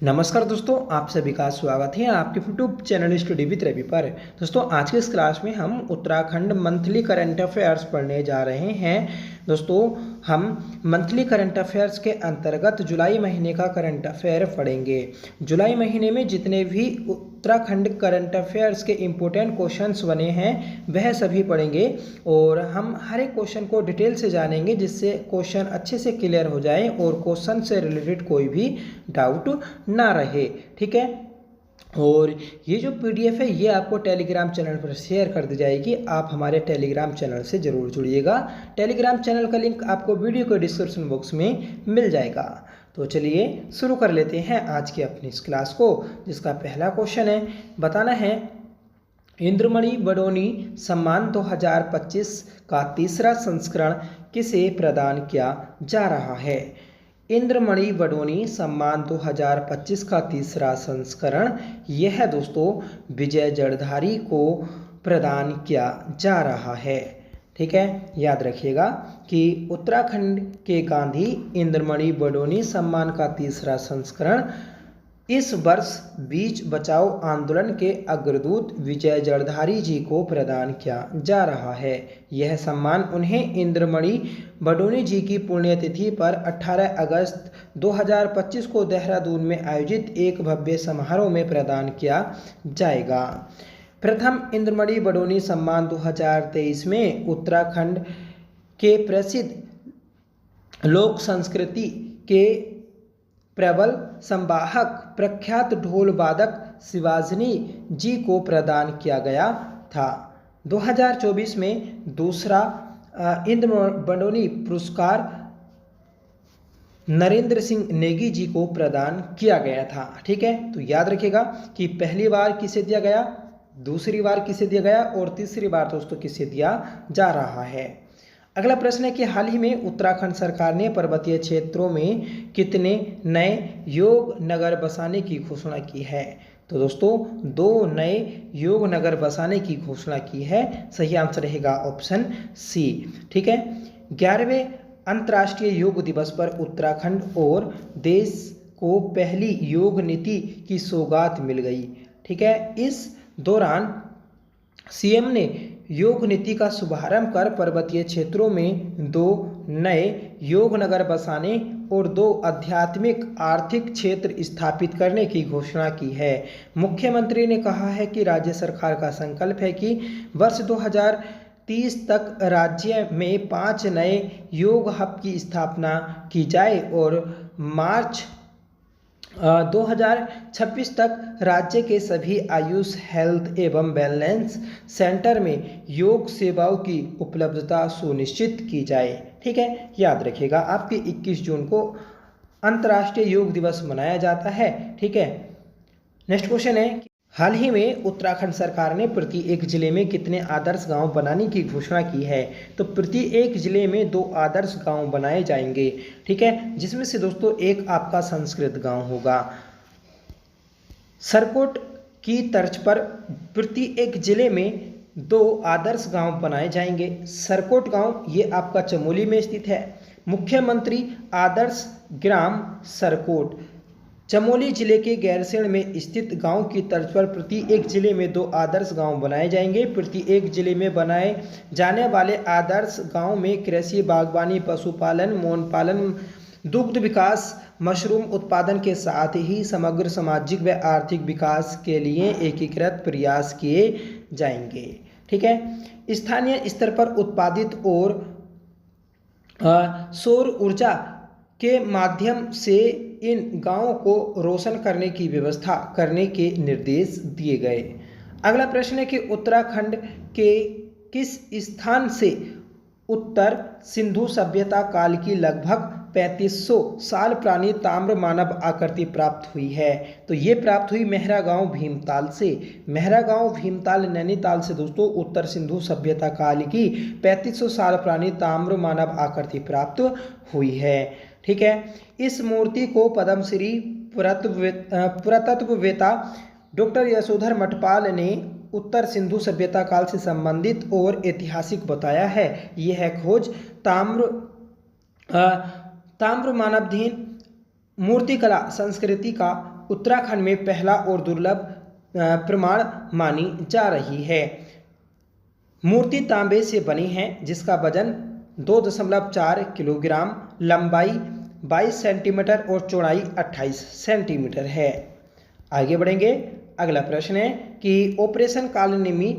नमस्कार दोस्तों, आप सभी का स्वागत है आपके YouTube channel study with Ravi पर। दोस्तों, आज के इस क्लास में हम उत्तराखंड मंथली करंट अफेयर्स पढ़ने जा रहे हैं। दोस्तों, हम मंथली करंट अफेयर्स के अंतर्गत जुलाई महीने का करंट अफेयर पढ़ेंगे। जुलाई महीने में जितने भी उत्तराखंड करंट अफेयर्स के इम्पोर्टेंट क्वेश्चंस बने हैं वह सभी पढ़ेंगे और हम हर एक क्वेश्चन को डिटेल से जानेंगे, जिससे क्वेश्चन अच्छे से क्लियर हो जाए और क्वेश्चन से रिलेटेड कोई भी डाउट ना रहे। ठीक है, और ये जो पीडीएफ है ये आपको टेलीग्राम चैनल पर शेयर कर दी जाएगी। आप हमारे टेलीग्राम चैनल से ज़रूर जुड़िएगा। टेलीग्राम चैनल का लिंक आपको वीडियो के डिस्क्रिप्शन बॉक्स में मिल जाएगा। तो चलिए शुरू कर लेते हैं आज की अपनी इस क्लास को, जिसका पहला क्वेश्चन है, बताना है इंद्रमणि बडोनी सम्मान 2025 का तीसरा संस्करण किसे प्रदान किया जा रहा है। इंद्रमणि बडोनी सम्मान 2025 का तीसरा संस्करण यह दोस्तों विजय जड़धारी को प्रदान किया जा रहा है। ठीक है, याद रखिएगा कि उत्तराखंड के गांधी इंद्रमणि बडोनी सम्मान का तीसरा संस्करण इस वर्ष बीच बचाओ आंदोलन के अग्रदूत विजय जड़धारी जी को प्रदान किया जा रहा है। यह सम्मान उन्हें इंद्रमणि बडोनी जी की पुण्यतिथि पर 18 अगस्त 2025 को देहरादून में आयोजित एक भव्य समारोह में प्रदान किया जाएगा। प्रथम इंद्रमणि बडोनी सम्मान 2023 में उत्तराखंड के प्रसिद्ध लोक संस्कृति के प्रबल संवाहक प्रख्यात ढोल वादक शिवाजनी जी को प्रदान किया गया था। 2024 में दूसरा इंद्रमणि बडोनी पुरस्कार नरेंद्र सिंह नेगी जी को प्रदान किया गया था। ठीक है, तो याद रखिएगा कि पहली बार किसे दिया गया, दूसरी बार किसे दिया गया और तीसरी बार दोस्तों किसे दिया जा रहा है। अगला प्रश्न है कि हाल ही में उत्तराखंड सरकार ने पर्वतीय क्षेत्रों में कितने नए योग नगर बसाने की घोषणा की है। तो दोस्तों 2 नए योग नगर बसाने की घोषणा की है। सही आंसर रहेगा ऑप्शन सी। ठीक है, 11वें अंतर्राष्ट्रीय योग दिवस पर उत्तराखंड और देश को पहली योग नीति की सौगात मिल गई। ठीक है, इस दौरान सीएम ने योग नीति का शुभारंभ कर पर्वतीय क्षेत्रों में 2 नए योग नगर बसाने और 2 आध्यात्मिक आर्थिक क्षेत्र स्थापित करने की घोषणा की है। मुख्यमंत्री ने कहा है कि राज्य सरकार का संकल्प है कि वर्ष 2030 तक राज्य में 5 नए योग हब की स्थापना की जाए और मार्च 2026 तक राज्य के सभी आयुष हेल्थ एवं वेलनेस सेंटर में योग सेवाओं की उपलब्धता सुनिश्चित की जाए। ठीक है, याद रखिएगा आपके 21 जून को अंतर्राष्ट्रीय योग दिवस मनाया जाता है। ठीक है, नेक्स्ट क्वेश्चन है, हाल ही में उत्तराखंड सरकार ने प्रति एक जिले में कितने आदर्श गांव बनाने की घोषणा की है। तो प्रति एक जिले में 2 आदर्श गांव बनाए जाएंगे। ठीक है, जिसमें से दोस्तों एक आपका संस्कृत गांव होगा। सरकोट की तर्ज पर प्रति एक जिले में 2 आदर्श गांव बनाए जाएंगे। सरकोट गांव ये आपका चमोली में स्थित है। मुख्यमंत्री आदर्श ग्राम सरकोट चमोली जिले के गैरसैंण में स्थित गांव की तर्ज पर प्रति एक जिले में 2 आदर्श गांव बनाए जाएंगे। प्रति एक जिले में बनाए जाने वाले आदर्श गांव में कृषि, बागवानी, पशुपालन, मौन पालन, दुग्ध विकास, मशरूम उत्पादन के साथ ही समग्र सामाजिक व आर्थिक विकास के लिए एकीकृत प्रयास किए जाएंगे। ठीक है, स्थानीय स्तर पर उत्पादित और सौर ऊर्जा के माध्यम से इन गांवों को रोशन करने की व्यवस्था करने के निर्देश दिए गए। अगला प्रश्न है कि उत्तराखंड के किस स्थान से उत्तर सिंधु सभ्यता काल की लगभग 3500 साल पुरानी ताम्र मानव आकृति प्राप्त हुई है। तो ये प्राप्त हुई मेहरा गांव भीमताल से। मेहरा गांव भीमताल नैनीताल से दोस्तों उत्तर सिंधु सभ्यता काल की 3500 साल पुरानी ताम्र मानव आकृति प्राप्त हुई है। ठीक है, इस मूर्ति को पद्मश्री पुरातत्ववेत्ता डॉक्टर यशोधर मठपाल ने उत्तर सिंधु सभ्यता काल से संबंधित और ऐतिहासिक बताया है। यह खोज ताम्र मानवधीन मूर्तिकला संस्कृति का उत्तराखंड में पहला और दुर्लभ प्रमाण मानी जा रही है। मूर्ति तांबे से बनी है जिसका वजन 2.4 किलोग्राम, लंबाई 22 सेंटीमीटर और चौड़ाई 28 सेंटीमीटर है। आगे बढ़ेंगे। अगला प्रश्न है कि ऑपरेशन कालनेमी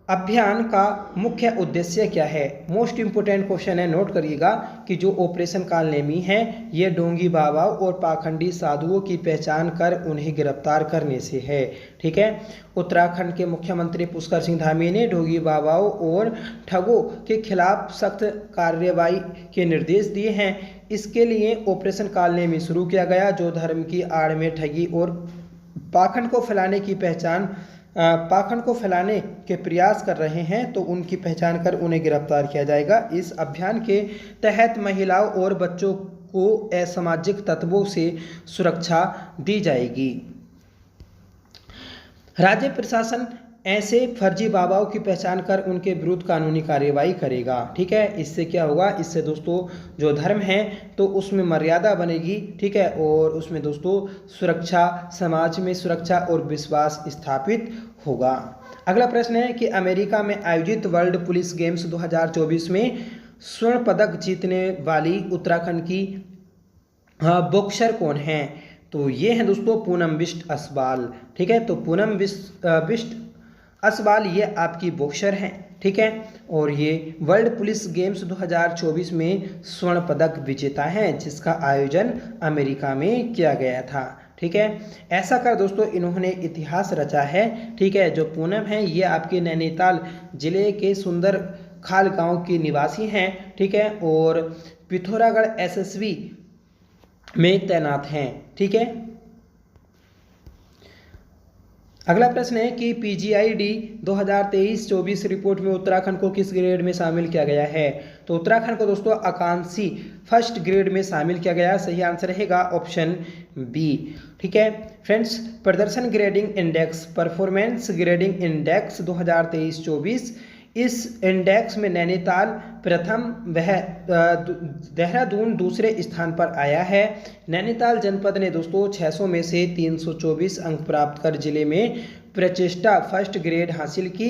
अभियान का मुख्य उद्देश्य क्या है। मोस्ट इंपोर्टेंट क्वेश्चन है, नोट करिएगा कि जो ऑपरेशन कालनेमी है ये ढोंगी बाबाओं और पाखंडी साधुओं की पहचान कर उन्हें गिरफ्तार करने से है। ठीक है, उत्तराखंड के मुख्यमंत्री पुष्कर सिंह धामी ने ढोंगी बाबाओं और ठगों के खिलाफ सख्त कार्रवाई के निर्देश दिए हैं। इसके लिए ऑपरेशन कालनेमी शुरू किया गया, जो धर्म की आड़ में ठगी और पाखंड को फैलाने के प्रयास कर रहे हैं, तो उनकी पहचान कर उन्हें गिरफ्तार किया जाएगा। इस अभियान के तहत महिलाओं और बच्चों को असामाजिक तत्वों से सुरक्षा दी जाएगी। राज्य प्रशासन ऐसे फर्जी बाबाओं की पहचान कर उनके विरुद्ध कानूनी कार्रवाई करेगा। ठीक है, इससे क्या होगा, इससे दोस्तों जो धर्म है तो उसमें मर्यादा बनेगी। ठीक है, और उसमें दोस्तों सुरक्षा, समाज में सुरक्षा और विश्वास स्थापित होगा। अगला प्रश्न है कि अमेरिका में आयोजित वर्ल्ड पुलिस गेम्स 2024 में स्वर्ण पदक जीतने वाली उत्तराखंड की बॉक्सर कौन है। तो ये है दोस्तों पूनम बिष्ट असवाल। ठीक है, तो पूनम बिष्ट असवाल ये आपकी बॉक्सर हैं। ठीक है, और ये वर्ल्ड पुलिस गेम्स 2024 में स्वर्ण पदक विजेता हैं, जिसका आयोजन अमेरिका में किया गया था। ठीक है, ऐसा कर दोस्तों इन्होंने इतिहास रचा है। ठीक है, जो पूनम है ये आपके नैनीताल जिले के सुंदर खाल गांव की निवासी हैं। ठीक है, और पिथौरागढ़ एसएसबी में तैनात हैं। ठीक है, अगला प्रश्न है कि पीजीआईडी 2023-24 रिपोर्ट में उत्तराखंड को किस ग्रेड में शामिल किया गया है। तो उत्तराखंड को दोस्तों आकांक्षी फर्स्ट ग्रेड में शामिल किया गया। सही आंसर रहेगा ऑप्शन बी। ठीक है फ्रेंड्स, प्रदर्शन grading index, performance grading index 2023-24, इस इंडेक्स में नैनीताल प्रथम वह देहरादून दूसरे स्थान पर आया है। नैनीताल जनपद ने दोस्तों 600 में से 324 अंक प्राप्त कर जिले में प्रचेष्टा फर्स्ट ग्रेड हासिल की।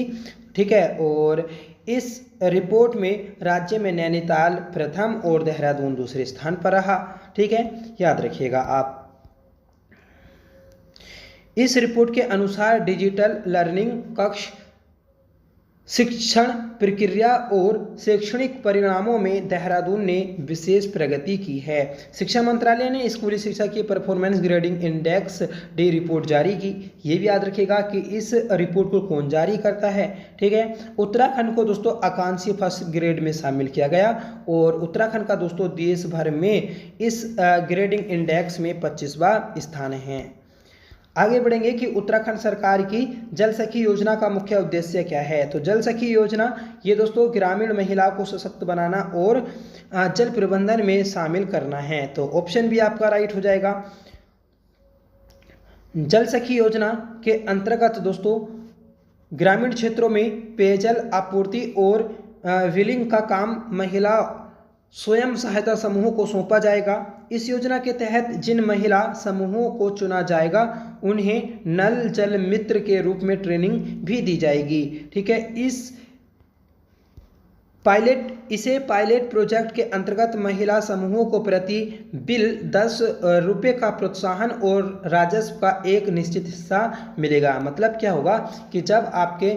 ठीक है, और इस रिपोर्ट में राज्य में नैनीताल प्रथम और देहरादून दूसरे स्थान पर रहा। ठीक है, याद रखिएगा आप। इस रिपोर्ट के अनुसार डिजिटल लर्निंग कक्ष, शिक्षण प्रक्रिया और शैक्षणिक परिणामों में देहरादून ने विशेष प्रगति की है। शिक्षा मंत्रालय ने स्कूली शिक्षा की performance grading index D report जारी की। ये भी याद रखिएगा कि इस रिपोर्ट को कौन जारी करता है। ठीक है, उत्तराखंड को दोस्तों आकांक्षी फर्स्ट ग्रेड में शामिल किया गया, और उत्तराखंड का दोस्तों देश भर में इस ग्रेडिंग इंडेक्स में 25वां स्थान है। आगे बढ़ेंगे कि उत्तराखंड सरकार की जल सखी योजना का मुख्य उद्देश्य क्या है। तो जल सखी योजना ये दोस्तों ग्रामीण महिलाओं को सशक्त बनाना और जल प्रबंधन में शामिल करना है। तो ऑप्शन भी आपका राइट हो जाएगा। जल सखी योजना के अंतर्गत दोस्तों ग्रामीण क्षेत्रों में पेयजल आपूर्ति और विलिंग का काम महिला स्वयं सहायता समूहों को सौंपा जाएगा। इस योजना के तहत जिन महिला समूहों को चुना जाएगा उन्हें नल जल मित्र के रूप में ट्रेनिंग भी दी जाएगी। ठीक है, इसे पायलट प्रोजेक्ट के अंतर्गत महिला समूहों को प्रति बिल 10 रुपये का प्रोत्साहन और राजस्व का एक निश्चित हिस्सा मिलेगा। मतलब क्या होगा कि जब आपके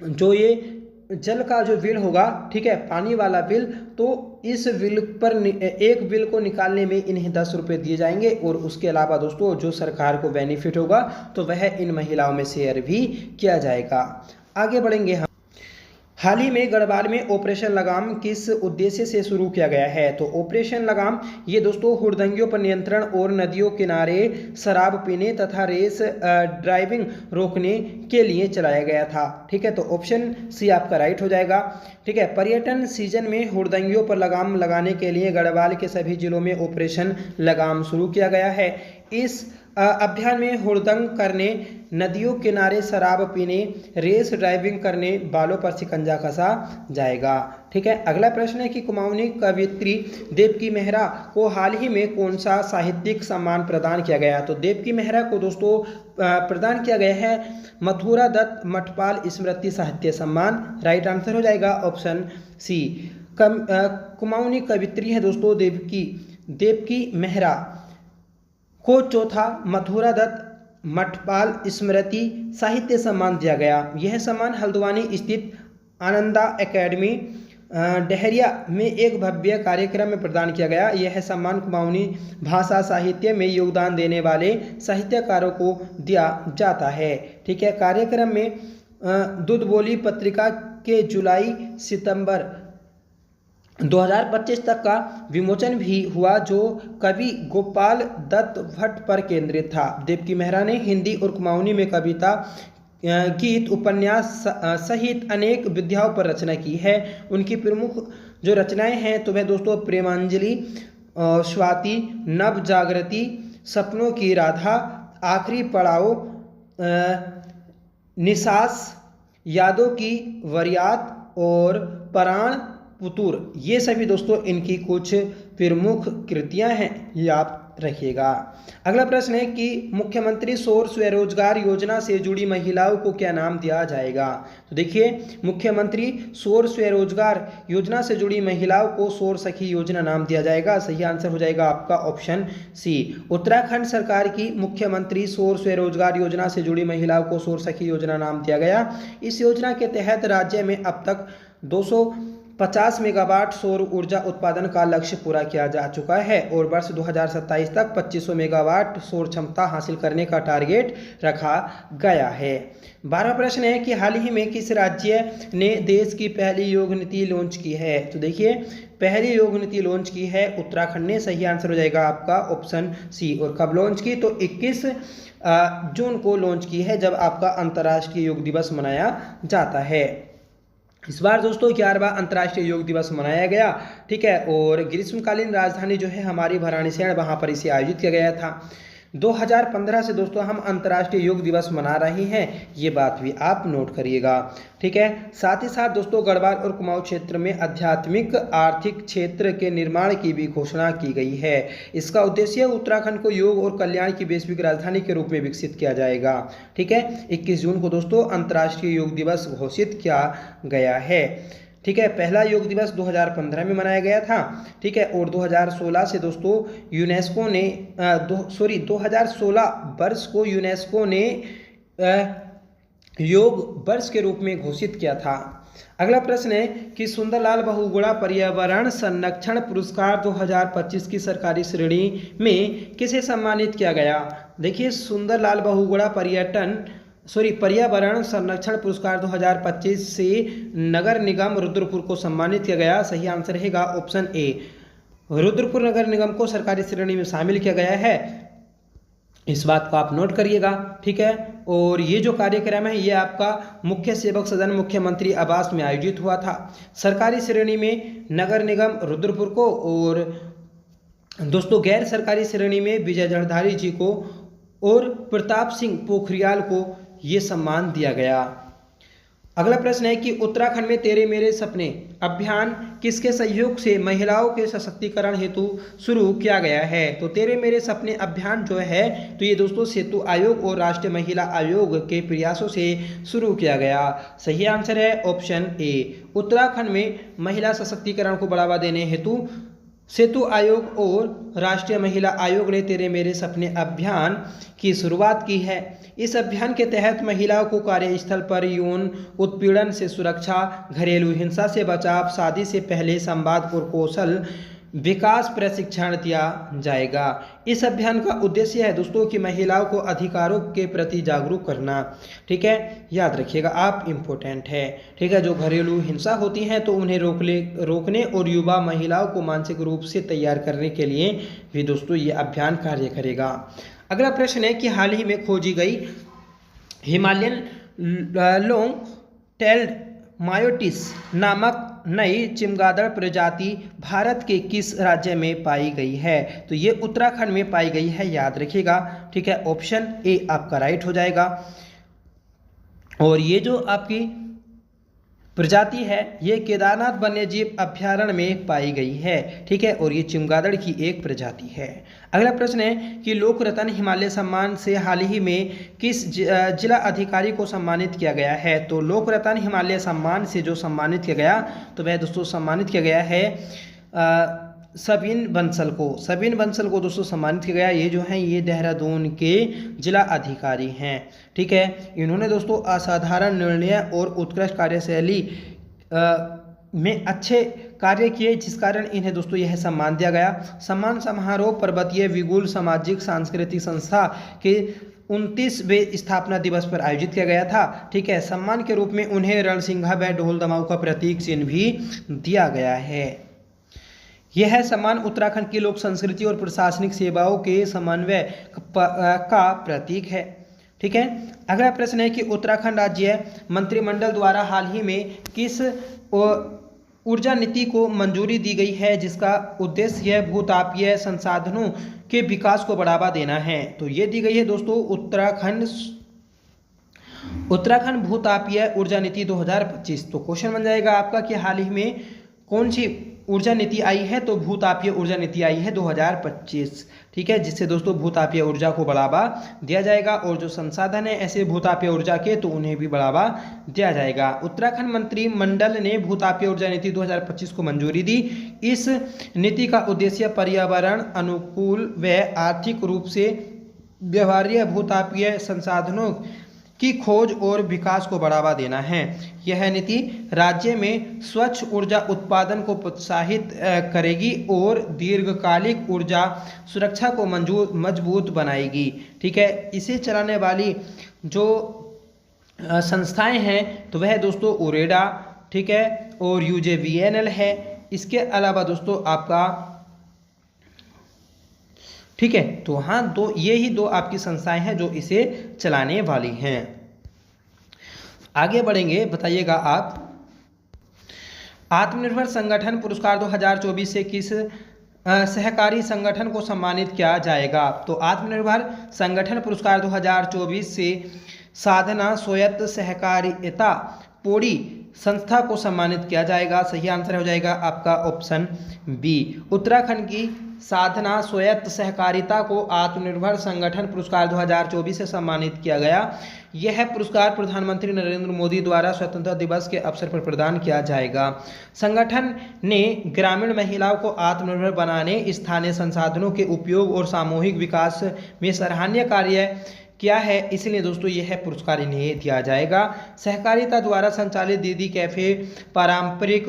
जो ये जल का जो बिल होगा, ठीक है, पानी वाला बिल, तो इस बिल पर एक बिल को निकालने में इन्हें 10 रुपये दिए जाएंगे। और उसके अलावा दोस्तों जो सरकार को बेनिफिट होगा तो वह इन महिलाओं में शेयर भी किया जाएगा। आगे बढ़ेंगे हम। हाल ही में गढ़वाल में ऑपरेशन लगाम किस उद्देश्य से शुरू किया गया है। तो ऑपरेशन लगाम ये दोस्तों हुड़दंगियों पर नियंत्रण और नदियों किनारे शराब पीने तथा रेस ड्राइविंग रोकने के लिए चलाया गया था। ठीक है, तो ऑप्शन सी आपका राइट हो जाएगा। ठीक है, पर्यटन सीजन में हुड़दंगियों पर लगाम लगाने के लिए गढ़वाल के सभी जिलों में ऑपरेशन लगाम शुरू किया गया है। इस अभियान में हुड़दंग करने, नदियों किनारे शराब पीने, रेस ड्राइविंग करने वालों पर शिकंजा कसा जाएगा। ठीक है। अगला प्रश्न है कि कुमाऊनी कवयित्री देवकी मेहरा को हाल ही में कौन सा साहित्यिक सम्मान प्रदान किया गया? तो देवकी मेहरा को दोस्तों प्रदान किया गया है मथुरा दत्त मठपाल स्मृति साहित्य सम्मान। राइट आंसर हो जाएगा ऑप्शन सी। कुमाऊनी कवयित्री है दोस्तों देवकी मेहरा को चौथा मथुरा दत्त मठपाल स्मृति साहित्य सम्मान दिया गया। यह सम्मान हल्द्वानी स्थित आनंदा एकेडमी डहरिया में एक भव्य कार्यक्रम में प्रदान किया गया। यह सम्मान कुमाऊनी भाषा साहित्य में योगदान देने वाले साहित्यकारों को दिया जाता है। ठीक है। कार्यक्रम में दूध बोली पत्रिका के जुलाई सितंबर 2025 तक का विमोचन भी हुआ, जो कवि गोपाल दत्त भट्ट पर केंद्रित था। देवकी मेहरा ने हिंदी और कुमाऊनी में कविता, गीत, उपन्यास सहित अनेक विधाओं पर रचना की है। उनकी प्रमुख जो रचनाएं हैं तो वह दोस्तों प्रेमांजलि, स्वाति, नव जागृति, सपनों की राधा, आखिरी पड़ाव, निसास, यादों की वरियात और प्राण पुतुर, ये सभी दोस्तों इनकी कुछ प्रमुख कृतियां हैं, ये आप रखिएगा। अगला प्रश्न है कि मुख्यमंत्री सौर स्वरोजगार योजना से जुड़ी महिलाओं को क्या नाम दिया जाएगा? तो देखिए, मुख्यमंत्री सौर स्वरोजगार योजना से जुड़ी महिलाओं को सौर सखी योजना नाम दिया जाएगा। सही आंसर हो जाएगा आपका ऑप्शन सी। उत्तराखंड सरकार की मुख्यमंत्री सौर स्वरोजगार योजना से जुड़ी महिलाओं को सौर सखी योजना नाम दिया गया। इस योजना के तहत राज्य में अब तक 250 मेगावाट सौर ऊर्जा उत्पादन का लक्ष्य पूरा किया जा चुका है और वर्ष 2027 तक 2500 मेगावाट सौर क्षमता हासिल करने का टारगेट रखा गया है। 12वां प्रश्न है कि हाल ही में किस राज्य ने देश की पहली योग नीति लॉन्च की है? तो देखिए, पहली योग नीति लॉन्च की है उत्तराखंड ने। सही आंसर हो जाएगा आपका ऑप्शन सी। और कब लॉन्च की? तो 21 जून को लॉन्च की है, जब आपका अंतर्राष्ट्रीय योग दिवस मनाया जाता है। इस बार दोस्तों 11वां अंतर्राष्ट्रीय योग दिवस मनाया गया। ठीक है। और ग्रीष्मकालीन राजधानी जो है हमारी वाराणसी, वहाँ पर इसे आयोजित किया गया था। 2015 से दोस्तों हम अंतर्राष्ट्रीय योग दिवस मना रहे हैं, ये बात भी आप नोट करिएगा। ठीक है। साथ ही साथ दोस्तों गढ़वाल और कुमाऊं क्षेत्र में आध्यात्मिक आर्थिक क्षेत्र के निर्माण की भी घोषणा की गई है। इसका उद्देश्य उत्तराखंड को योग और कल्याण की वैश्विक राजधानी के रूप में विकसित किया जाएगा। ठीक है। 21 जून को दोस्तों अंतर्राष्ट्रीय योग दिवस घोषित किया गया है। ठीक है। पहला योग दिवस 2015 में मनाया गया था। ठीक है। और 2016 से दोस्तों यूनेस्को ने 2016 वर्ष को यूनेस्को ने योग वर्ष के रूप में घोषित किया था। अगला प्रश्न है कि सुंदरलाल बहुगुणा पर्यावरण संरक्षण पुरस्कार 2025 की सरकारी श्रेणी में किसे सम्मानित किया गया? देखिए, सुंदरलाल बहुगुणा पर्यावरण संरक्षण पुरस्कार 2025 से नगर निगम रुद्रपुर को सम्मानित किया गया। सही आंसर रहेगा ऑप्शन ए। रुद्रपुर नगर निगम को सरकारी श्रेणी में शामिल किया गया है, इस बात को आप नोट करिएगा। ठीक है। और ये जो कार्यक्रम है ये आपका मुख्य सेवक सदन मुख्यमंत्री आवास में आयोजित हुआ था। सरकारी श्रेणी में नगर निगम रुद्रपुर को और दोस्तों गैर सरकारी श्रेणी में विजय जड़धारी जी को और प्रताप सिंह पोखरियाल को ये सम्मान दिया गया। अगला प्रश्न है कि उत्तराखंड में तेरे मेरे सपने अभियान किसके सहयोग से महिलाओं के सशक्तिकरण हेतु शुरू किया गया है? तो तेरे मेरे सपने अभियान जो है तो ये दोस्तों सेतु आयोग और राष्ट्रीय महिला आयोग के प्रयासों से शुरू किया गया। सही आंसर है ऑप्शन ए। उत्तराखंड में महिला सशक्तिकरण को बढ़ावा देने हेतु सेतु आयोग और राष्ट्रीय महिला आयोग ने तेरे मेरे सपने अभियान की शुरुआत की है। इस अभियान के तहत महिलाओं को कार्यस्थल पर यौन उत्पीड़न से सुरक्षा, घरेलू हिंसा से बचाव, शादी से पहले संवाद और कौशल विकास प्रशिक्षण दिया जाएगा। इस अभियान का उद्देश्य है दोस्तों कि महिलाओं को अधिकारों के प्रति जागरूक करना। ठीक है, याद रखिएगा आप, इम्पोर्टेंट है। ठीक है। जो घरेलू हिंसा होती हैं तो उन्हें रोकने और युवा महिलाओं को मानसिक रूप से तैयार करने के लिए भी दोस्तों ये अभियान कार्य करेगा। अगला प्रश्न है कि हाल ही में खोजी गई हिमालयन लॉन्ग टेल्ड मायोटिस नामक नई चमगादड़ प्रजाति भारत के किस राज्य में पाई गई है? तो ये उत्तराखंड में पाई गई है, याद रखिएगा। ठीक है। ऑप्शन ए आपका राइट हो जाएगा। और ये जो आपकी प्रजाति है, ये केदारनाथ वन्यजीव अभ्यारण्य में पाई गई है। ठीक है, और ये चमगादड़ की एक प्रजाति है। अगला प्रश्न है कि लोक रत्न हिमालय सम्मान से हाल ही में किस जिला अधिकारी को सम्मानित किया गया है? तो लोक रत्न हिमालय सम्मान से जो सम्मानित किया गया, तो वह दोस्तों सम्मानित किया गया है सबीन बंसल को दोस्तों सम्मानित किया गया। ये जो हैं ये देहरादून के जिला अधिकारी हैं। ठीक है, इन्होंने दोस्तों असाधारण निर्णय और उत्कृष्ट कार्यशैली में अच्छे कार्य किए, जिस कारण इन्हें दोस्तों यह सम्मान दिया गया। सम्मान समारोह पर्वतीय विगुल सामाजिक सांस्कृतिक संस्था के 29वें स्थापना दिवस पर आयोजित किया गया था। ठीक है, सम्मान के रूप में उन्हें रणसिंघा व ढोल दमाऊ का प्रतीक चिन्ह भी दिया गया है। यह सम्मान उत्तराखंड की लोक संस्कृति और प्रशासनिक सेवाओं के समन्वय का प्रतीक है। ठीक है, अगला प्रश्न है कि उत्तराखंड राज्य मंत्रिमंडल द्वारा हाल ही में किस ऊर्जा नीति को मंजूरी दी गई है, जिसका उद्देश्य भूतापीय संसाधनों के विकास को बढ़ावा देना है? तो ये दी गई है दोस्तों उत्तराखंड भूतापीय ऊर्जा नीति 2025। तो क्वेश्चन बन जाएगा आपका कि हाल ही में कौन सी ऊर्जा नीति आई है? तो भूतापीय ऊर्जा नीति आई है 2025। ठीक है, जिससे दोस्तों भूतापीय ऊर्जा को बढ़ावा दिया जाएगा, और जो संसाधन है ऐसे भूतापीय ऊर्जा के, तो उन्हें भी बढ़ावा दिया जाएगा। उत्तराखंड मंत्रिमंडल ने भूतापीय ऊर्जा नीति 2025 को मंजूरी दी। इस नीति का उद्देश्य पर्यावरण अनुकूल व आर्थिक रूप से व्यवहार्य भूतापीय संसाधनों की खोज और विकास को बढ़ावा देना है। यह नीति राज्य में स्वच्छ ऊर्जा उत्पादन को प्रोत्साहित करेगी और दीर्घकालिक ऊर्जा सुरक्षा को मजबूत बनाएगी। ठीक है, इसे चलाने वाली जो संस्थाएं हैं तो वह दोस्तों उरेडा, ठीक है, और UJVNL है। इसके अलावा दोस्तों आपका, ठीक है, तो हाँ, ये ही दो आपकी संस्थाएं हैं जो इसे चलाने वाली हैं। आगे बढ़ेंगे, बताइएगा आप, आत्मनिर्भर संगठन पुरस्कार 2024 से किस सहकारी संगठन को सम्मानित किया जाएगा? तो आत्मनिर्भर संगठन पुरस्कार 2024 से साधना स्वायत्त सहकारिता पौड़ी संस्था को सम्मानित किया जाएगा। सही आंसर हो जाएगा आपका ऑप्शन बी। उत्तराखंड की साधना स्वायत्त सहकारिता को आत्मनिर्भर संगठन पुरस्कार 2024 से सम्मानित किया गया। यह पुरस्कार प्रधानमंत्री नरेंद्र मोदी द्वारा स्वतंत्रता दिवस के अवसर पर प्रदान किया जाएगा। संगठन ने ग्रामीण महिलाओं को आत्मनिर्भर बनाने, स्थानीय संसाधनों के उपयोग और सामूहिक विकास में सराहनीय कार्य किया है, इसलिए दोस्तों यह पुरस्कार इन्हें दिया जाएगा। सहकारिता द्वारा संचालित दीदी कैफे पारंपरिक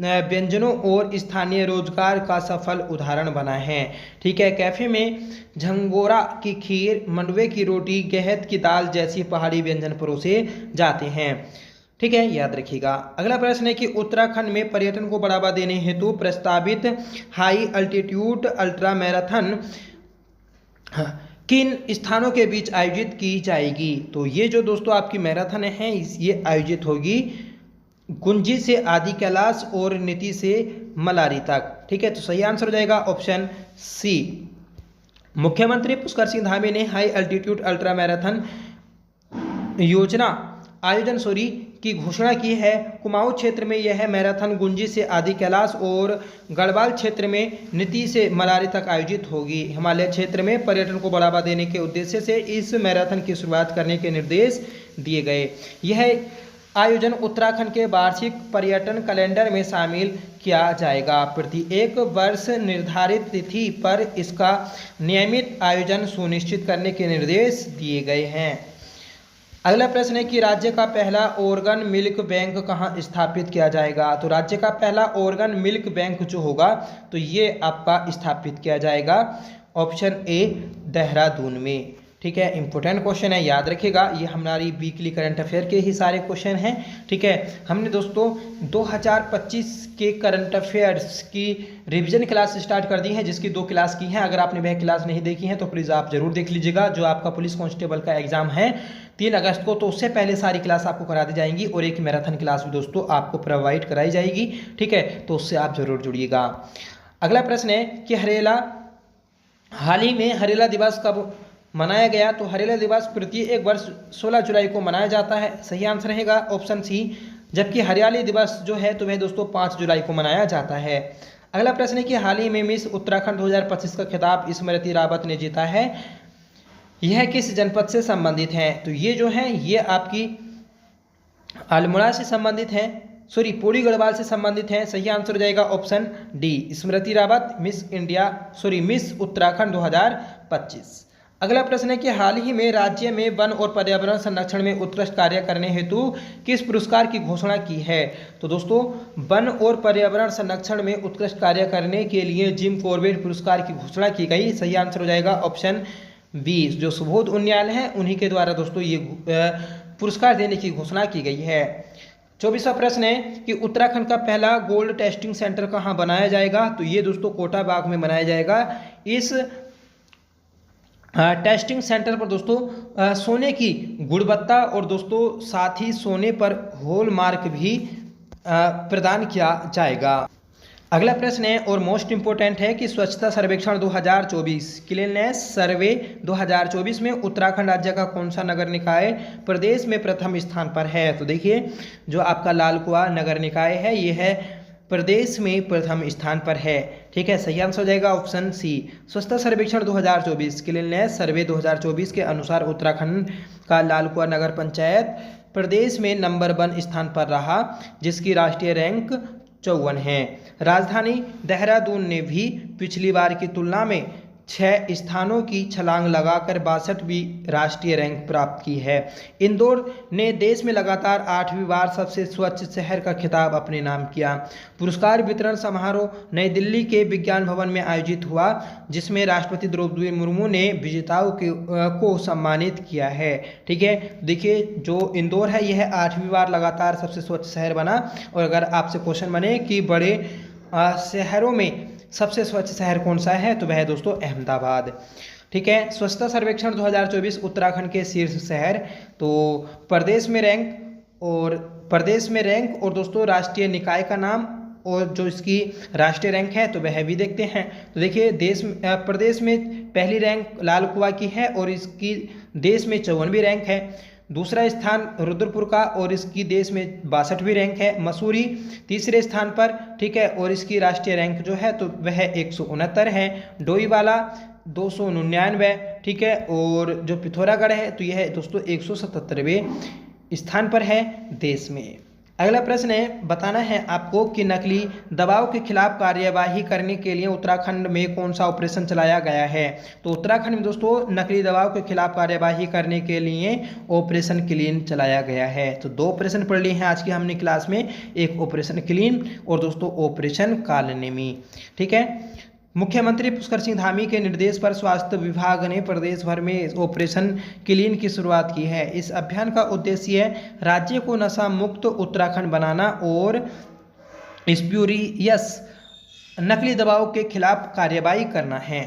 व्यंजनों और स्थानीय रोजगार का सफल उदाहरण बना है। ठीक है, कैफे में झंगोरा की खीर, मंडवे की रोटी, गहत की दाल जैसी पहाड़ी व्यंजन परोसे जाते हैं। ठीक है, याद रखिएगा। अगला प्रश्न है कि उत्तराखंड में पर्यटन को बढ़ावा देने हेतु प्रस्तावित हाई अल्टीट्यूड अल्ट्रा मैराथन किन स्थानों के बीच आयोजित की जाएगी? तो ये जो दोस्तों आपकी मैराथन है ये आयोजित होगी गुंजी से आदि कैलाश और नीति से मलारी तक। ठीक है, तो सही आंसर हो जाएगा ऑप्शन सी। मुख्यमंत्री पुष्कर सिंह धामी ने हाई अल्टीट्यूड अल्ट्रा मैराथन योजना आयोजन की घोषणा की है। कुमाऊं क्षेत्र में यह मैराथन गुंजी से आदि कैलाश और गढ़वाल क्षेत्र में नीति से मलारी तक आयोजित होगी। हिमालय क्षेत्र में पर्यटन को बढ़ावा देने के उद्देश्य से इस मैराथन की शुरुआत करने के निर्देश दिए गए। यह आयोजन उत्तराखंड के वार्षिक पर्यटन कैलेंडर में शामिल किया जाएगा। प्रति एक वर्ष निर्धारित तिथि पर इसका नियमित आयोजन सुनिश्चित करने के निर्देश दिए गए हैं। अगला प्रश्न है कि राज्य का पहला ऑर्गन मिल्क बैंक कहाँ स्थापित किया जाएगा? तो राज्य का पहला ऑर्गन मिल्क बैंक जो होगा तो ये आपका स्थापित किया जाएगा ऑप्शन ए देहरादून में। ठीक है, इंपॉर्टेंट क्वेश्चन है, याद रखिएगा। ये हमारी वीकली करंट अफेयर के ही सारे क्वेश्चन हैं। ठीक है, हमने दोस्तों 2025 के करंट अफेयर्स की रिवीजन क्लास स्टार्ट कर दी है, जिसकी 2 क्लास की हैं। अगर आपने वह क्लास नहीं देखी है तो प्लीज़ आप जरूर देख लीजिएगा। जो आपका पुलिस कांस्टेबल का एग्जाम है 3 अगस्त को, तो उससे पहले सारी क्लास आपको करा दी जाएंगी और एक मैराथन क्लास भी दोस्तों आपको प्रोवाइड कराई जाएगी। ठीक है, तो उससे आप जरूर जुड़िएगा। अगला प्रश्न है कि हाल ही में हरेला दिवस कब मनाया गया? तो हरेला दिवस प्रति एक वर्ष 16 जुलाई को मनाया जाता है। सही आंसर रहेगा ऑप्शन सी जबकि हरियाली दिवस जो है तो वह दोस्तों 5 जुलाई को मनाया जाता है। अगला प्रश्न है कि हाल ही में मिस उत्तराखंड 2025 का खिताब स्मृति रावत ने जीता है, यह किस जनपद से संबंधित है? तो ये जो है ये आपकी अल्मोड़ा से संबंधित है, सॉरी पौड़ी गढ़वाल से संबंधित है। सही आंसर हो जाएगा ऑप्शन डी, स्मृति रावत मिस उत्तराखंड 2025। अगला प्रश्न है कि हाल ही में राज्य में वन और पर्यावरण संरक्षण में उत्कृष्ट कार्य करने हेतु किस पुरस्कार की घोषणा की है? तो दोस्तों वन और पर्यावरण संरक्षण में उत्कृष्ट कार्य करने के लिए जिम कॉर्बेट पुरस्कार की घोषणा की गई। सही आंसर हो जाएगा ऑप्शन बी, जो सुबोध उनियाल है उन्हीं के द्वारा दोस्तों ये पुरस्कार देने की घोषणा की गई है। 24वां प्रश्न है कि उत्तराखंड का पहला गोल्ड टेस्टिंग सेंटर कहाँ बनाया जाएगा? तो ये दोस्तों कोटा बाग में बनाया जाएगा। इस टेस्टिंग सेंटर पर दोस्तों सोने की गुणवत्ता और दोस्तों साथ ही सोने पर हॉलमार्क भी प्रदान किया जाएगा। अगला प्रश्न है और मोस्ट इंपोर्टेंट है कि स्वच्छता सर्वेक्षण 2024 क्लीननेस सर्वे 2024 में उत्तराखंड राज्य का कौन सा नगर निकाय प्रदेश में प्रथम स्थान पर है? तो देखिए जो आपका लाल कुआं नगर निकाय है ये है प्रदेश में प्रथम स्थान पर है। ठीक है, सही आंसर हो जाएगा ऑप्शन सी, स्वच्छता सर्वेक्षण 2024 क्लीननेस सर्वे 2024 के अनुसार उत्तराखंड का लाल कुआं नगर पंचायत प्रदेश में नंबर 1 स्थान पर रहा, जिसकी राष्ट्रीय रैंक 54 है। राजधानी देहरादून ने भी पिछली बार की तुलना में 6 स्थानों की छलांग लगाकर 62वीं राष्ट्रीय रैंक प्राप्त की है। इंदौर ने देश में लगातार 8वीं बार सबसे स्वच्छ शहर का खिताब अपने नाम किया। पुरस्कार वितरण समारोह नई दिल्ली के विज्ञान भवन में आयोजित हुआ, जिसमें राष्ट्रपति द्रौपदी मुर्मू ने विजेताओं को सम्मानित किया है। ठीक है, देखिए जो इंदौर है यह 8वीं बार लगातार सबसे स्वच्छ शहर बना। और अगर आपसे क्वेश्चन बने कि बड़े शहरों में सबसे स्वच्छ शहर कौन सा है, तो वह है दोस्तों अहमदाबाद। ठीक है, स्वच्छता सर्वेक्षण 2024 उत्तराखंड के शीर्ष शहर, तो प्रदेश में रैंक और दोस्तों राष्ट्रीय निकाय का नाम और जो इसकी राष्ट्रीय रैंक है तो वह भी देखते हैं। तो देखिए प्रदेश में पहली रैंक लाल कुआं की है और इसकी देश में 54वीं रैंक है। दूसरा स्थान रुद्रपुर का और इसकी देश में 62वीं रैंक है। मसूरी तीसरे स्थान पर, ठीक है, और इसकी राष्ट्रीय रैंक जो है तो वह 169 है। डोईवाला 299, ठीक है, और जो पिथौरागढ़ है तो यह दोस्तों 177वें स्थान पर है देश में। अगला प्रश्न है बताना है आपको कि नकली दवाओं के खिलाफ कार्यवाही करने के लिए उत्तराखंड में कौन सा ऑपरेशन चलाया गया है? तो उत्तराखंड में दोस्तों नकली दवाओं के खिलाफ कार्यवाही करने के लिए ऑपरेशन क्लीन चलाया गया है। तो 2 ऑपरेशन पढ़ लिए हैं आज की हमने क्लास में, एक ऑपरेशन क्लीन और दोस्तों ऑपरेशन कालनेमी। ठीक है, मुख्यमंत्री पुष्कर सिंह धामी के निर्देश पर स्वास्थ्य विभाग ने प्रदेश भर में ऑपरेशन क्लीन की शुरुआत की है। इस अभियान का उद्देश्य राज्य को नशा मुक्त उत्तराखंड बनाना और स्प्यूरियस नकली दवाओं के खिलाफ कार्यवाही करना है।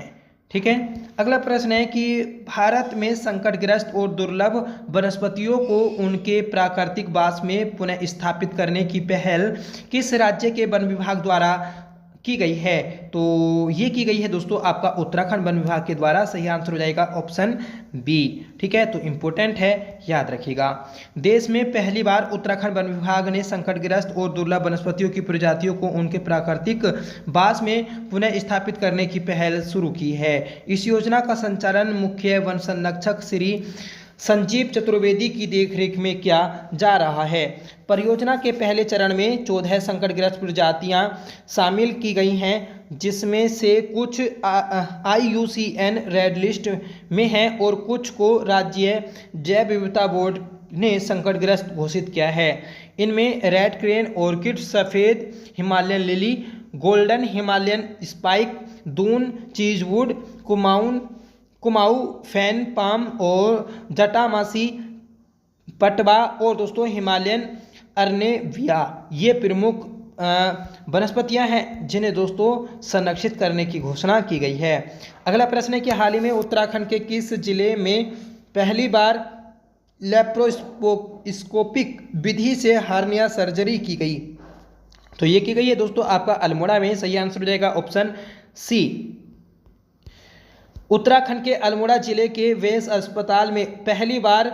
ठीक है, अगला प्रश्न है कि भारत में संकटग्रस्त और दुर्लभ वनस्पतियों को उनके प्राकृतिक वास में पुनः स्थापित करने की पहल किस राज्य के वन विभाग द्वारा की गई है? तो ये की गई है दोस्तों आपका उत्तराखंड वन विभाग के द्वारा। सही आंसर हो जाएगा ऑप्शन बी। ठीक है, तो इंपॉर्टेंट है, याद रखिएगा। देश में पहली बार उत्तराखंड वन विभाग ने संकटग्रस्त और दुर्लभ वनस्पतियों की प्रजातियों को उनके प्राकृतिक वास में पुनः स्थापित करने की पहल शुरू की है। इस योजना का संचालन मुख्य वन संरक्षक श्री संजीव चतुर्वेदी की देखरेख में किया जा रहा है। परियोजना के पहले चरण में 14 संकटग्रस्त प्रजातियां शामिल की गई हैं, जिसमें से कुछ IUCN रेड लिस्ट में हैं और कुछ को राज्य जैव विविधता बोर्ड ने संकटग्रस्त घोषित किया है। इनमें रेड क्रेन ऑर्किड, सफ़ेद Himalayan lily, golden Himalayan spike, Doon, cheesewood, Kumaon, fan palm और जटामासी पटवा और दोस्तों हिमालयन अर्नेविया ये प्रमुख वनस्पतियां हैं जिन्हें दोस्तों संरक्षित करने की घोषणा की गई है। अगला प्रश्न है कि हाल ही में उत्तराखंड के किस जिले में पहली बार लेप्रोस्कोपिक विधि से हार्निया सर्जरी की गई? तो ये की गई है दोस्तों आपका अल्मोड़ा में। सही आंसर हो जाएगा ऑप्शन सी। उत्तराखंड के अल्मोड़ा जिले के वेस अस्पताल में पहली बार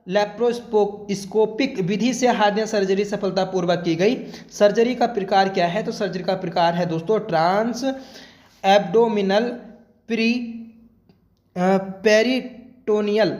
लैप्रोस्कोपिक विधि से हार्निया सर्जरी सफलतापूर्वक की गई। सर्जरी का प्रकार क्या है? तो सर्जरी का प्रकार है दोस्तों trans abdominal peritoneal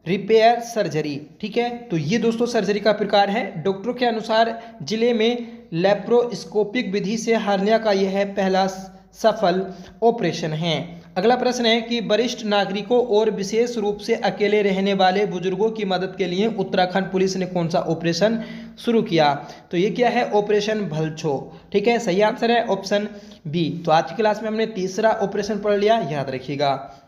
repair surgery. ठीक है, तो ये दोस्तों सर्जरी का प्रकार है। डॉक्टरों के अनुसार जिले में लैप्रोस्कोपिक विधि से हार्निया का यह पहला सफल ऑपरेशन है। अगला प्रश्न है कि वरिष्ठ नागरिकों और विशेष रूप से अकेले रहने वाले बुजुर्गों की मदद के लिए उत्तराखंड पुलिस ने कौन सा ऑपरेशन शुरू किया? तो ये क्या है? ऑपरेशन भलछो। ठीक है, सही आंसर है ऑप्शन बी। तो आज की क्लास में हमने तीसरा ऑपरेशन पढ़ लिया, याद रखिएगा।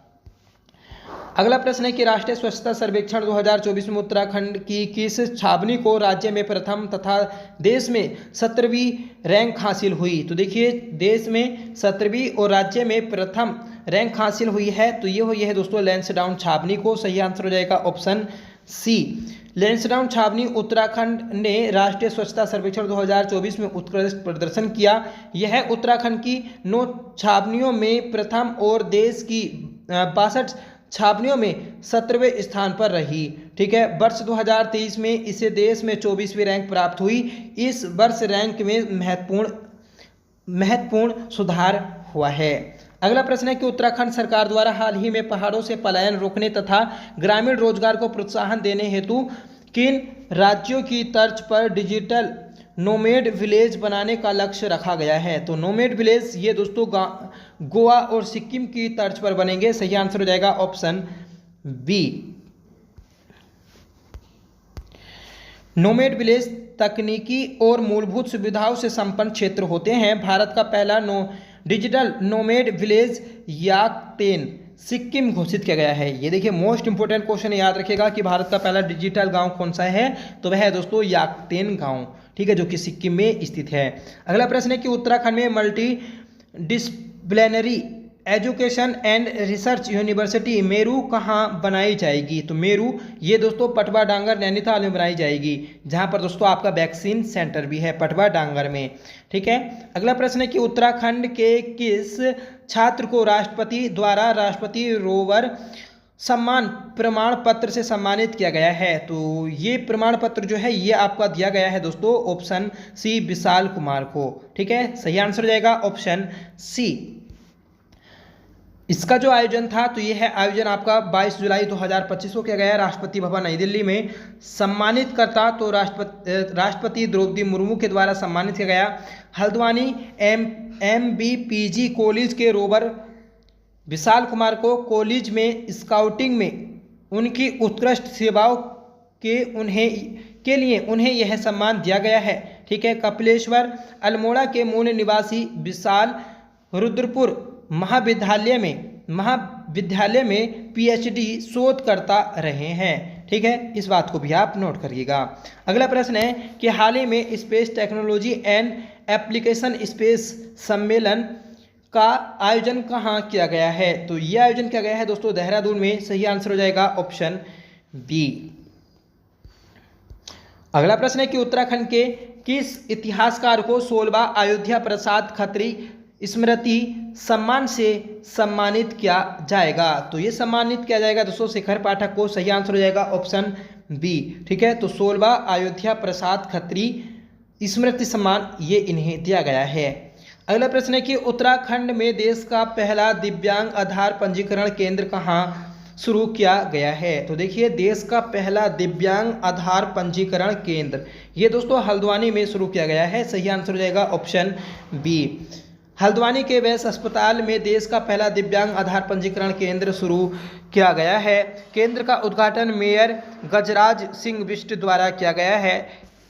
अगला प्रश्न है कि राष्ट्रीय स्वच्छता सर्वेक्षण 2024 में उत्तराखंड की किस छावनी को राज्य में प्रथम तथा देश में 17वीं रैंक हासिल हुई? तो देखिए, देश में 17वीं और राज्य में प्रथम रैंक हासिल हुई है, तो ये हुई है दोस्तों लैंसडाउन छावनी को। सही आंसर हो जाएगा ऑप्शन सी। लैंसडाउन छावनी उत्तराखंड ने राष्ट्रीय स्वच्छता सर्वेक्षण 2024 में उत्कृष्ट प्रदर्शन किया। यह उत्तराखंड की 9 छावनियों में प्रथम और देश की 62 छावनियों में 17वें स्थान पर रही। ठीक है, वर्ष 2023 में इसे देश में 24वीं रैंक प्राप्त हुई। इस वर्ष रैंक में महत्वपूर्ण सुधार हुआ है। अगला प्रश्न है कि उत्तराखंड सरकार द्वारा हाल ही में पहाड़ों से पलायन रोकने तथा ग्रामीण रोजगार को प्रोत्साहन देने हेतु किन राज्यों की तर्ज पर डिजिटल नोमेड विलेज बनाने का लक्ष्य रखा गया है? तो नोमेड विलेज ये दोस्तों गोवा और सिक्किम की तर्ज पर बनेंगे। सही आंसर हो जाएगा ऑप्शन बी। नोमेड विलेज तकनीकी और मूलभूत सुविधाओं से संपन्न क्षेत्र होते हैं। भारत का पहला डिजिटल नोमेड विलेज याकतेन सिक्किम घोषित किया गया है। ये देखिए मोस्ट इंपोर्टेंट क्वेश्चन याद रखिएगा कि भारत का पहला डिजिटल गांव कौन सा है? तो वह है दोस्तों याकतेन गांव। ठीक है, जो कि सिक्किम में स्थित है। अगला प्रश्न है कि उत्तराखंड में multi disciplinary education and research university Meru कहाँ बनाई जाएगी? तो मेरू ये दोस्तों पटवा डांगर नैनीताल में बनाई जाएगी, जहाँ पर दोस्तों आपका वैक्सीन सेंटर भी है पटवा डांगर में। ठीक है, अगला प्रश्न है कि उत्तराखंड के किस छात्र को राष्ट्रपति द्वारा राष्ट्रपति रोवर सम्मान प्रमाण पत्र से सम्मानित किया गया है? तो ये प्रमाण पत्र जो है ये आपका दिया गया है दोस्तों ऑप्शन सी विशाल कुमार को। ठीक है, सही आंसर हो जाएगा ऑप्शन सी। इसका जो आयोजन था तो ये है आयोजन आपका 22 जुलाई 2025 को किया गया है राष्ट्रपति भवन नई दिल्ली में। सम्मानित करता तो राष्ट्रपति द्रौपदी मुर्मू के द्वारा सम्मानित किया गया। हल्द्वानी MBPG कॉलेज के रोवर विशाल कुमार को कॉलेज में स्काउटिंग में उनकी उत्कृष्ट सेवाओं के लिए उन्हें यह सम्मान दिया गया है। ठीक है, कपिलेश्वर अल्मोड़ा के मूल निवासी विशाल रुद्रपुर महाविद्यालय में PhD शोधकर्ता रहे हैं। ठीक है, इस बात को भी आप नोट करिएगा। अगला प्रश्न है कि हाल ही में space technology and application space सम्मेलन का आयोजन कहाँ किया गया है? तो यह आयोजन किया गया है दोस्तों देहरादून में। सही आंसर हो जाएगा ऑप्शन बी। अगला प्रश्न है कि उत्तराखंड के किस इतिहासकार को 16वां अयोध्या प्रसाद खत्री स्मृति सम्मान से सम्मानित किया जाएगा? तो ये सम्मानित किया जाएगा दोस्तों शेखर पाठक को। सही आंसर हो जाएगा ऑप्शन बी। ठीक है, तो 16वां अयोध्या प्रसाद खत्री स्मृति सम्मान ये इन्हें दिया गया है। अगला प्रश्न है कि उत्तराखंड में देश का पहला दिव्यांग आधार पंजीकरण केंद्र कहाँ शुरू किया गया है? तो देखिए, देश का पहला दिव्यांग आधार पंजीकरण केंद्र ये दोस्तों हल्द्वानी में शुरू किया गया है। सही आंसर हो जाएगा ऑप्शन बी। हल्द्वानी के वैश्य अस्पताल में देश का पहला दिव्यांग आधार पंजीकरण केंद्र शुरू किया गया है। केंद्र का उद्घाटन मेयर गजराज सिंह बिष्ट द्वारा किया गया है।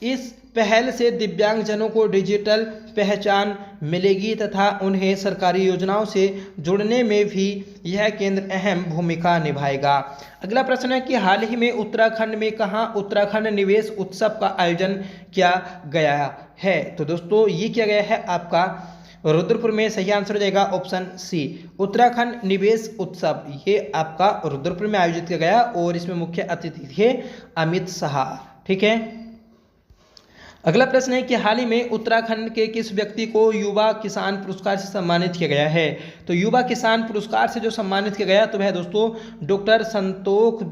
इस पहल से दिव्यांगजनों को डिजिटल पहचान मिलेगी तथा उन्हें सरकारी योजनाओं से जुड़ने में भी यह केंद्र अहम भूमिका निभाएगा। अगला प्रश्न है कि हाल ही में उत्तराखंड में कहाँ उत्तराखंड निवेश उत्सव का आयोजन किया गया है? तो दोस्तों ये किया गया है आपका रुद्रपुर में। सही आंसर हो जाएगा ऑप्शन सी। उत्तराखंड निवेश उत्सव ये आपका रुद्रपुर में आयोजित किया गया और इसमें मुख्य अतिथि थे अमित शाह। ठीक है, अगला प्रश्न है कि हाल ही में उत्तराखंड के किस व्यक्ति को युवा किसान पुरस्कार से सम्मानित किया गया है। तो युवा किसान पुरस्कार से जो सम्मानित किया गया तो वह दोस्तों डॉक्टर संतोख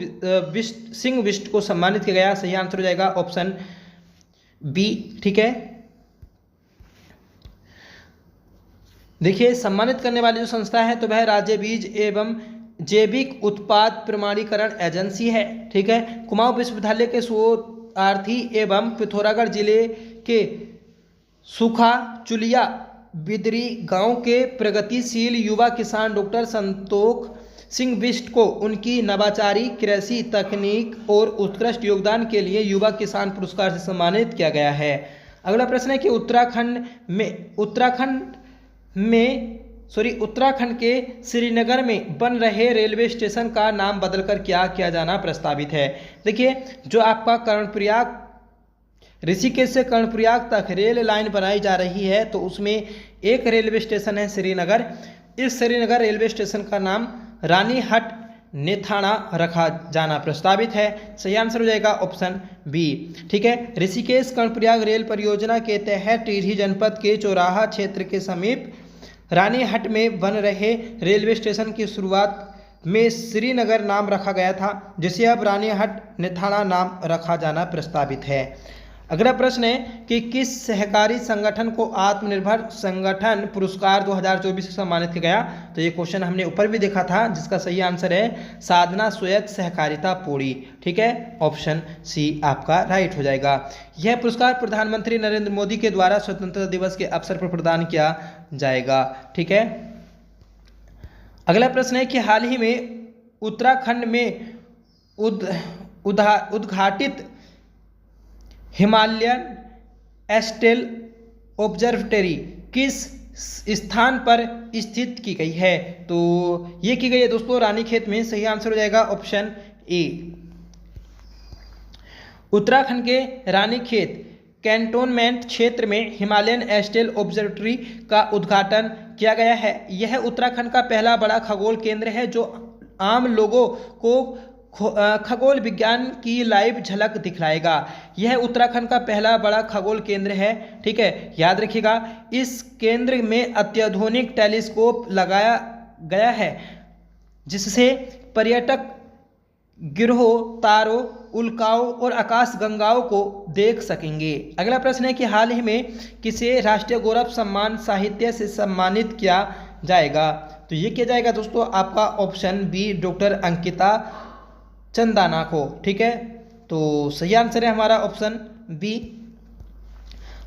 सिंह बिष्ट को सम्मानित किया गया। सही आंसर हो जाएगा ऑप्शन बी। ठीक है, देखिए सम्मानित करने वाली जो संस्था है तो वह राज्य बीज एवं जैविक उत्पाद प्रमाणीकरण एजेंसी है। ठीक है, कुमाऊं विश्वविद्यालय के शोधार्थी एवं पिथौरागढ़ जिले के सुखा चुलिया बिदरी गांव के प्रगतिशील युवा किसान डॉक्टर संतोख सिंह बिष्ट को उनकी नवाचारी कृषि तकनीक और उत्कृष्ट योगदान के लिए युवा किसान पुरस्कार से सम्मानित किया गया है। अगला प्रश्न है कि उत्तराखंड के श्रीनगर में बन रहे रेलवे स्टेशन का नाम बदलकर क्या किया जाना प्रस्तावित है। देखिए, जो आपका कर्णप्रयाग ऋषिकेश से कर्णप्रयाग तक रेल लाइन बनाई जा रही है तो उसमें एक रेलवे स्टेशन है श्रीनगर। इस श्रीनगर रेलवे स्टेशन का नाम रानीहट नेथाना रखा जाना प्रस्तावित है। सही आंसर हो जाएगा ऑप्शन बी। ठीक है, ऋषिकेश कर्णप्रयाग रेल परियोजना के तहत टिहरी जनपद के चौराहा क्षेत्र के समीप रानीहट में बन रहे रेलवे स्टेशन की शुरुआत में श्रीनगर नाम रखा गया था, जिसे अब रानीहट नेथाना नाम रखा जाना प्रस्तावित है। अगला प्रश्न है कि किस सहकारी संगठन को आत्मनिर्भर संगठन पुरस्कार 2024 से सम्मानित किया गया। तो ये क्वेश्चन हमने ऊपर भी देखा था, जिसका सही आंसर है साधना स्वायत्त सहकारिता पौड़ी। ठीक है, ऑप्शन सी आपका राइट हो जाएगा। यह पुरस्कार प्रधानमंत्री नरेंद्र मोदी के द्वारा स्वतंत्रता दिवस के अवसर पर प्रदान किया जाएगा। ठीक है, अगला प्रश्न है कि हाल ही में उत्तराखंड में उद्घाटित हिमालयन एस्टेल ऑब्जर्वेटरी किस स्थान पर स्थित की गई है। तो ये की गई है दोस्तों रानीखेत में। सही आंसर हो जाएगा ऑप्शन ए। उत्तराखंड के रानीखेत कैंटोनमेंट क्षेत्र में हिमालयन एस्टेल ऑब्जर्वेटरी का उद्घाटन किया गया है। यह उत्तराखंड का पहला बड़ा खगोल केंद्र है जो आम लोगों को खगोल विज्ञान की लाइव झलक दिखलाएगा। यह उत्तराखंड का पहला बड़ा खगोल केंद्र है। ठीक है, याद रखिएगा, इस केंद्र में अत्याधुनिक टेलीस्कोप लगाया गया है जिससे पर्यटक ग्रहों, तारों, उल्काओं और आकाश गंगाओं को देख सकेंगे। अगला प्रश्न है कि हाल ही में किसे राष्ट्रीय गौरव सम्मान साहित्य से सम्मानित किया जाएगा। तो ये किया जाएगा दोस्तों आपका option B, doctor Ankita Chandana को। ठीक है, तो सही आंसर है हमारा ऑप्शन बी।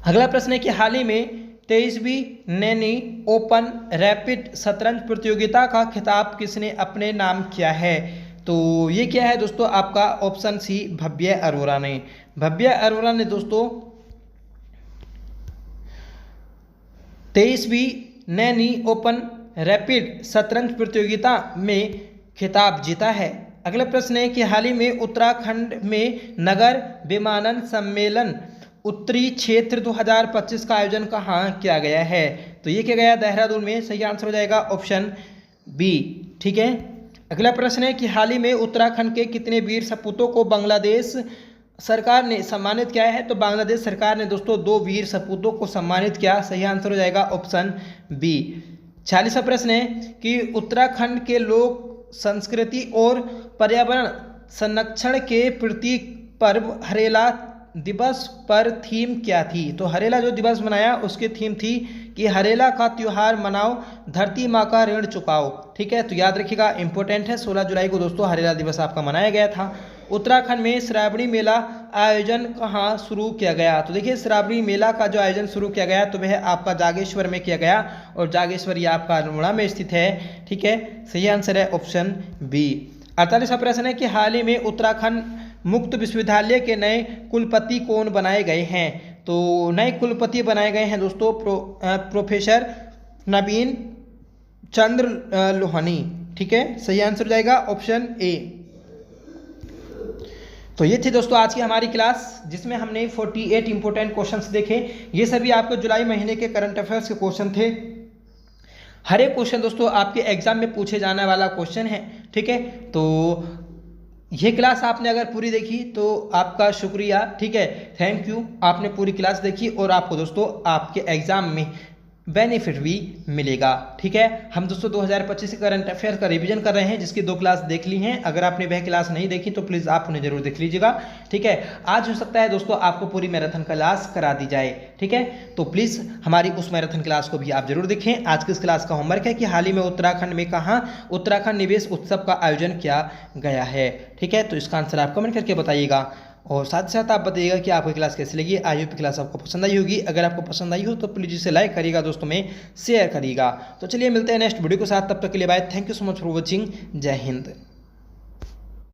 अगला प्रश्न है कि हाल ही में 23वीं नैनी ओपन रैपिड शतरंज प्रतियोगिता का खिताब किसने अपने नाम किया है। तो ये क्या है दोस्तों आपका ऑप्शन सी, भव्य अरोरा ने। भव्य अरोरा ने दोस्तों 23वीं नैनी ओपन रैपिड शतरंज प्रतियोगिता में खिताब जीता है। अगला प्रश्न है कि हाल ही में उत्तराखंड में नगर विमानन सम्मेलन उत्तरी क्षेत्र 2025 का आयोजन कहाँ किया गया है। तो ये किया गया देहरादून में। सही आंसर हो जाएगा ऑप्शन बी। ठीक है, अगला प्रश्न है कि हाल ही में उत्तराखंड के कितने वीर सपूतों को बांग्लादेश सरकार ने सम्मानित किया है। तो बांग्लादेश सरकार ने दोस्तों 2 वीर सपूतों को सम्मानित किया। सही आंसर हो जाएगा ऑप्शन बी। 46वां प्रश्न है कि उत्तराखंड के लोक संस्कृति और पर्यावरण संरक्षण के प्रतीक पर्व हरेला दिवस पर थीम क्या थी। तो हरेला जो दिवस मनाया उसकी थीम थी कि हरेला का त्योहार मनाओ, धरती माँ का ऋण चुकाओ। ठीक है, तो याद रखिएगा, इंपॉर्टेंट है। 16 जुलाई को दोस्तों हरेला दिवस आपका मनाया गया था। उत्तराखंड में श्रावणी मेला आयोजन कहाँ शुरू किया गया। तो देखिए, श्रावणी मेला का जो आयोजन शुरू किया गया तो वह आपका जागेश्वर में किया गया, और जागेश्वर ये आपका अल्मोड़ा में स्थित है। ठीक है, सही आंसर है ऑप्शन बी। 48वां प्रश्न है कि हाल ही में उत्तराखंड मुक्त विश्वविद्यालय के नए कुलपति कौन बनाए गए हैं। तो नए कुलपति बनाए गए हैं दोस्तों प्रोफेसर नवीन चंद्र लोहानी। ठीक है, सही आंसर हो जाएगा ऑप्शन ए। तो ये थी दोस्तों आज की हमारी क्लास, जिसमें हमने 48 इंपॉर्टेंट क्वेश्चंस देखे। ये सभी आपको जुलाई महीने के करंट अफेयर्स के क्वेश्चन थे। हर एक क्वेश्चन दोस्तों आपके एग्जाम में पूछे जाने वाला क्वेश्चन है। ठीक है, तो ये क्लास आपने अगर पूरी देखी तो आपका शुक्रिया, ठीक है, थैंक यू। आपने पूरी क्लास देखी और आपको दोस्तों आपके एग्जाम में बेनिफिट भी मिलेगा, ठीक है। हम दोस्तों 2025 के करंट अफेयर का रिवीजन कर रहे हैं, जिसकी 2 क्लास देख ली हैं। अगर आपने वह क्लास नहीं देखी तो प्लीज़ आप उन्हें जरूर देख लीजिएगा, ठीक है। आज हो सकता है दोस्तों आपको पूरी मैराथन क्लास करा दी जाए, ठीक है। तो प्लीज़ हमारी उस मैराथन क्लास को भी आप जरूर देखें। आज की इस क्लास का होमवर्क है कि हाल ही में उत्तराखंड में कहाँ उत्तराखंड निवेश उत्सव का आयोजन किया गया है, ठीक है। तो इसका आंसर आप कमेंट करके बताइएगा और साथ ही साथ आप बताइएगा कि आपकी क्लास कैसी लगी। आई होप क्लास आपको पसंद आई होगी। अगर आपको पसंद आई हो तो प्लीज़ इसे लाइक करिएगा, दोस्तों में शेयर करिएगा। तो चलिए मिलते हैं नेक्स्ट वीडियो के साथ, तब तक के लिए bye. Thank you so much for watching. जय हिंद।